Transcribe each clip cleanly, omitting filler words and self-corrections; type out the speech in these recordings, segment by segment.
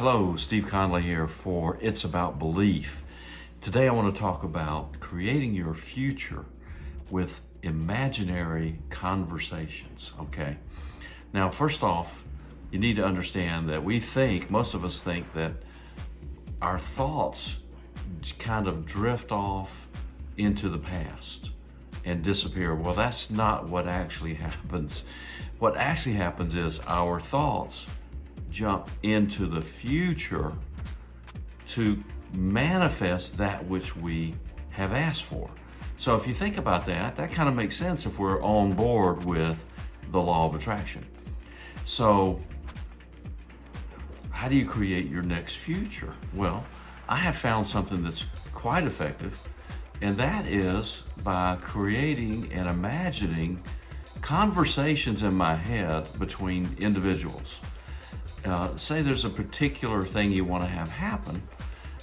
Hello, Steve Conley here for It's About Belief. Today I want to talk about creating your future with imaginary conversations, okay? Now, first off, you need to understand that most of us think that our thoughts kind of drift off into the past and disappear. Well, that's not what actually happens. What actually happens is our thoughts jump into the future to manifest that which we have asked for. So if you think about that, that kind of makes sense if we're on board with the law of attraction. So how do you create your next future? Well, I have found something that's quite effective, and that is by creating and imagining conversations in my head between individuals. Say there's a particular thing you want to have happen,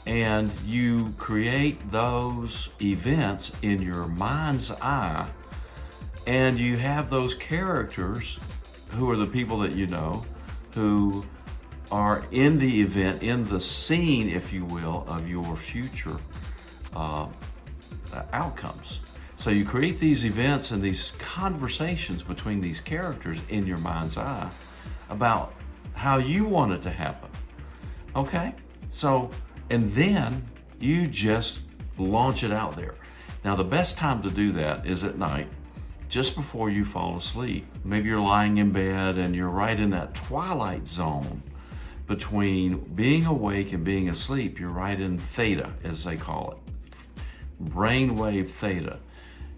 and you create those events in your mind's eye, and you have those characters who are the people that you know, who are in the event, in the scene, if you will, of your future outcomes. So you create these events and these conversations between these characters in your mind's eye about how you want it to happen, okay? So, and then you just launch it out there. Now, the best time to do that is at night, just before you fall asleep. Maybe you're lying in bed and you're right in that twilight zone between being awake and being asleep. You're right in theta, as they call it, brainwave theta.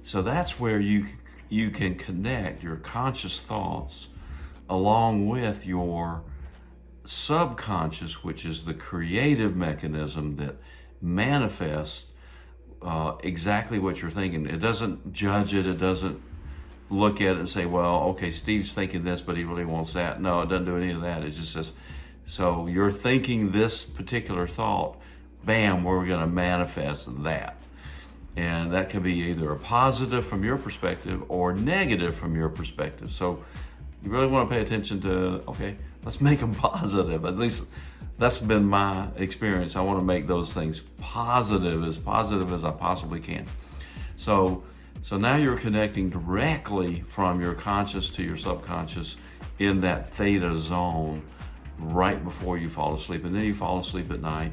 So that's where you can connect your conscious thoughts along with your subconscious, which is the creative mechanism that manifests exactly what you're thinking. It doesn't judge it. It doesn't look at it and say, well, okay, Steve's thinking this, but he really wants that. No, it doesn't do any of that. It just says, so you're thinking this particular thought, bam, we're going to manifest that. And that can be either a positive from your perspective or negative from your perspective. So you really want to pay attention to, okay, let's make them positive. At least that's been my experience. I want to make those things positive as I possibly can. So now you're connecting directly from your conscious to your subconscious in that theta zone right before you fall asleep. And then you fall asleep at night.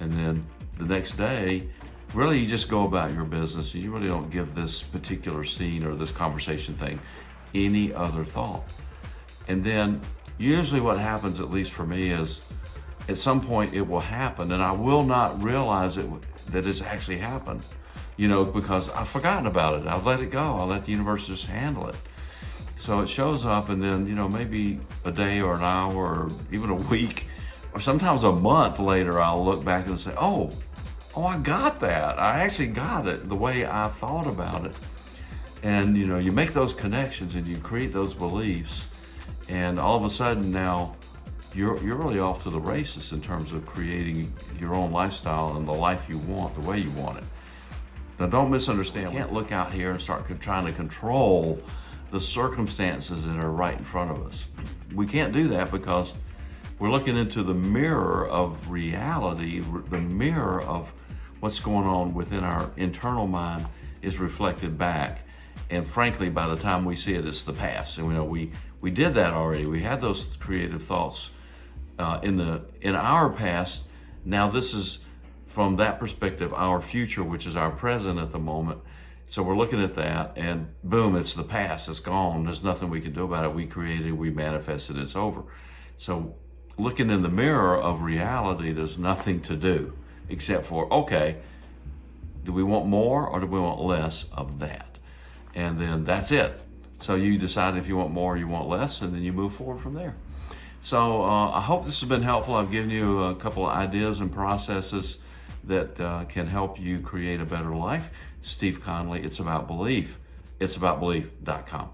And then the next day, really you just go about your business. You really don't give this particular scene or this conversation thing any other thought. And then usually what happens, at least for me, is at some point it will happen and I will not realize that it's actually happened, because I've forgotten about it. I've let it go. I'll let the universe just handle it. So it shows up, and then, maybe a day or an hour or even a week or sometimes a month later, I'll look back and say, oh, I got that. I actually got it the way I thought about it. And, you make those connections and you create those beliefs, and all of a sudden now you're really off to the races in terms of creating your own lifestyle and the life you want, the way you want it. Now, don't misunderstand. We can't look out here and start trying to control the circumstances that are right in front of us. We can't do that because we're looking into the mirror of reality. The mirror of what's going on within our internal mind is reflected back. And frankly, by the time we see it, it's the past. And we did that already. We had those creative thoughts in our past. Now this is, from that perspective, our future, which is our present at the moment. So we're looking at that, and boom, it's the past. It's gone. There's nothing we can do about it. We created, we manifested, it's over. So looking in the mirror of reality, there's nothing to do except for, okay, do we want more or do we want less of that? And then that's it. So you decide if you want more or you want less, and then you move forward from there. So I hope this has been helpful. I've given you a couple of ideas and processes that can help you create a better life. Steve Conley, It's About Belief. It's About Belief.com.